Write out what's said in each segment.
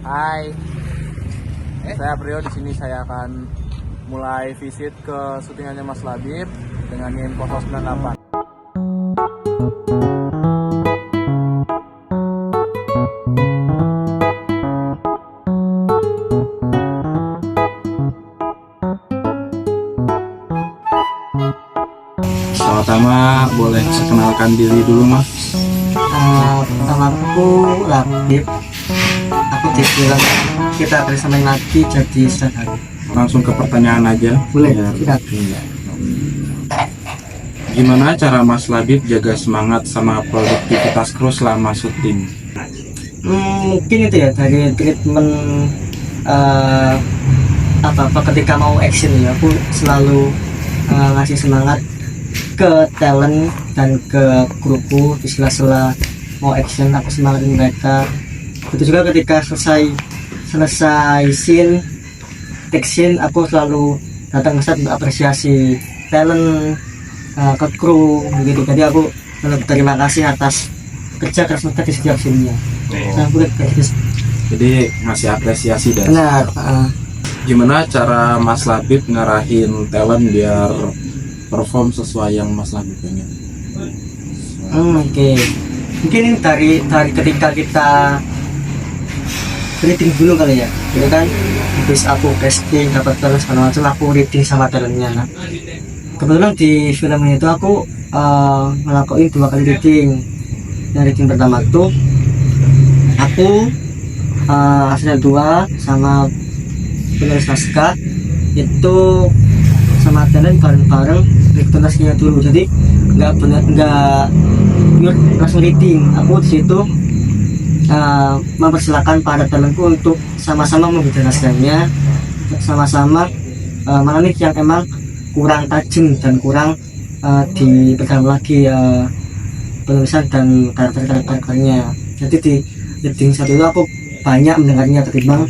Hai, saya Priyo. Di sini saya akan mulai visit ke syutingannya Mas Labib dengan Info 98. Pertama boleh perkenalkan diri dulu Mas. Pertama aku Labib. Aku di film Kita Bersama Lagi jadi sutradara. Langsung ke pertanyaan aja. Boleh, Biar- sikat. Gimana cara Mas Labib jaga semangat sama produktivitas kru selama syuting? Mungkin itu ya dari treatment apa ketika mau action ya, aku selalu ngasih semangat ke talent dan ke kruku di sela-sela mau action. Aku semangatin mereka. Itu juga ketika selesai scene, take scene, aku selalu datang ke set untuk apresiasi talent, ke kru begitu. Jadi aku berterima kasih atas kerja keras mereka di setiap scene-nya. Saya buat kayak gitu. Jadi ngasih apresiasi dan Benar. gimana cara Mas Labib ngarahin talent biar perform sesuai yang Mas Labib pengen? Oke. Mungkin ini dari ketika kita reading dulu kali ya, gitu kan. Habis aku casting dapat talent segala macam, aku reading sama talentnya. Nah, kebetulan di film ini tuh aku ngelakuin 2 kali reading. Yang reading pertama tuh aku hasilnya 2 sama penulis naskah itu sama talent bareng-bareng reading dulu. Jadi nggak pure langsung reading. Aku di situ mempersilahkan para talentku untuk sama-sama membaca naskahnya, sama-sama mana nih yang emang kurang tajam dan kurang dipegang lagi penulisan dan karakternya. Jadi di reading satu itu aku banyak mendengarnya ketimbang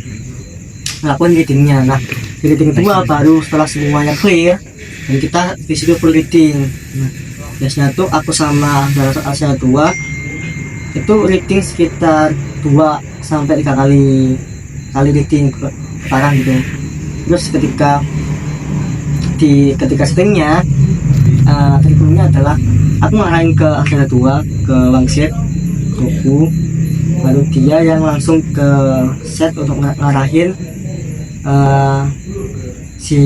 ngelakuin readingnya. Nah, di reading kedua baru setelah semuanya clear dan kita di situ full reading. Nah, biasanya tuh aku sama Asia 2 itu reading sekitar 2-3 kali reading barang gitu. Terus ketika syutingnya treatmentnya adalah aku ngarahin ke Asia 2 ke Wangsit Goku, lalu dia yang langsung ke set untuk ngarahin si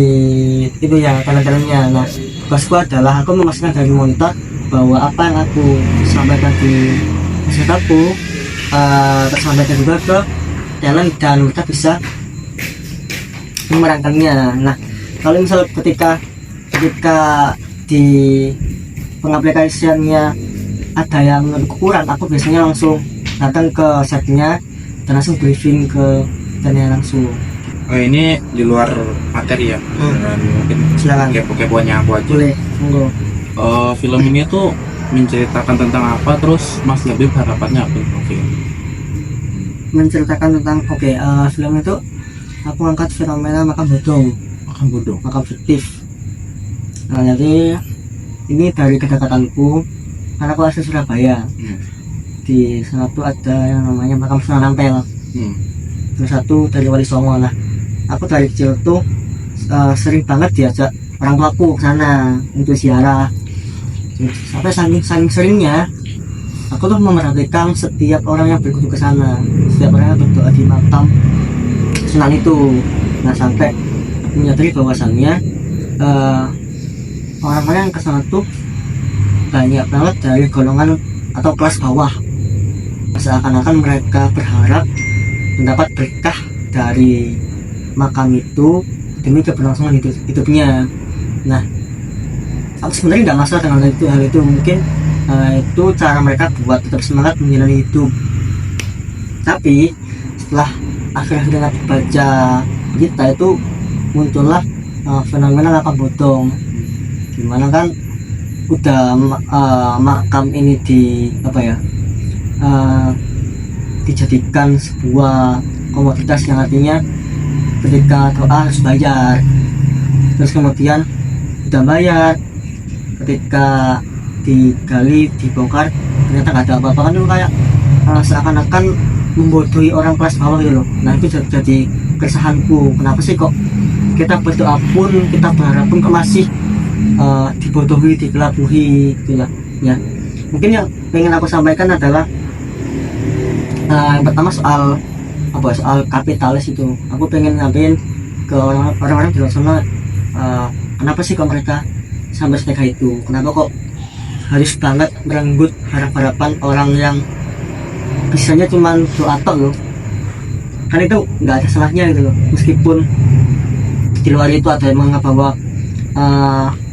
itu ya talent-talentnya. Nah, tugasku adalah aku memastikan dari monitor bahwa apa yang aku sampaikan di aku tersampaikan juga ke talent dan kita bisa memerankannya. Nah, kalau misal ketika di pengaplikasiannya ada yang kurang, aku biasanya langsung datang ke setnya dan langsung briefing ke talentnya langsung. Oh, ini di luar materi ya? Dan mungkin Silakan. kepo-keponya aku aja. Boleh, monggo. Film ini tuh menceritakan tentang apa, terus Mas Labib harapannya apa untuk film? Menceritakan tentang film itu aku angkat fenomena makam bodong, Makan bodong. makam fiktif. Nah, jadi ini dari kedekatanku karena aku asli Surabaya. Di sana tuh ada yang namanya makam Sunan Ampel. Terus satu dari Wali Songo. Nah, aku dari kecil tuh sering banget diajak orang tuaku ke sana untuk ziarah. Sampai saking seringnya aku tuh memerhatikan setiap orang yang berkunjung ke sana, setiap orang yang berdoa di makam Sunan itu. Nah, sampai aku menyadari bahwasannya orang-orang yang ke sana tuh banyak banget dari golongan atau kelas bawah. Seakan-akan mereka berharap mendapat berkah dari makam itu demi keberlangsungan hidupnya. Nah, aku sebenarnya nggak masalah dengan hal itu. Mungkin itu cara mereka buat tetap semangat menjalani hidup. Tapi setelah akhir-akhirnya aku baca berita itu muncullah fenomena makam bodong, dimana kan udah makam ini dijadikan sebuah komoditas yang artinya ketika doa harus bayar. Terus kemudian udah bayar, ketika digali dibongkar ternyata nggak ada apa-apa, kan itu kayak seakan-akan membodohi orang kelas bawah gitu loh. Nah itu jadi keresahanku, kenapa sih kok kita berdoa pun, kita berharap pun kok masih dibodohi, dikelabui gitu lah ya. Mungkin yang pengen aku sampaikan adalah yang pertama soal kapitalis itu. Aku pengen ngambilin ke orang-orang di luar sana, kenapa sih kok mereka sampai setega itu, kenapa kok harus banget merenggut harap-harapan orang yang bisanya cuma doa tok loh. Kan itu nggak ada salahnya gitu loh, meskipun di luar itu ada yang menganggap bahwa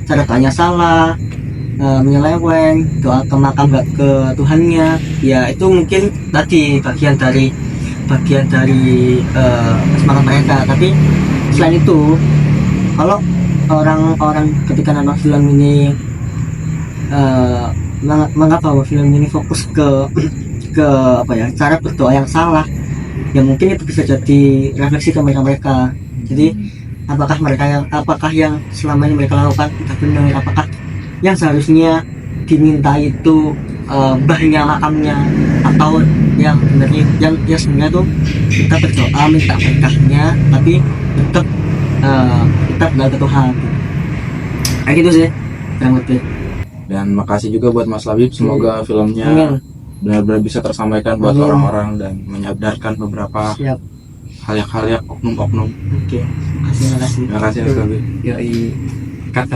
cara doanya salah, menyeleweng, doa ke makam gak ke Tuhannya, ya itu mungkin tadi bagian dari semangat mereka. Tapi selain itu, kalau orang-orang ketika nonton film ini menganggap bahwa film ini fokus ke cara berdoa yang salah, ya mungkin itu bisa jadi refleksi ke mereka. Jadi apakah yang selama ini mereka lakukan sudah benar, apakah yang seharusnya diminta itu mbahnya makamnya, atau yang sebenarnya yang sebenarnya tuh kita berdoa minta berkahnya tapi tetap kita berdoa ke Tuhan. Kayak gitu sih kurang lebih. Dan makasih juga buat Mas Labib, semoga filmnya benar-benar bisa tersampaikan buat orang-orang dan menyadarkan beberapa hal-hal oknum-oknum. Oke, terima kasih. Terima kasih Mas Labib. Yoi. Cut.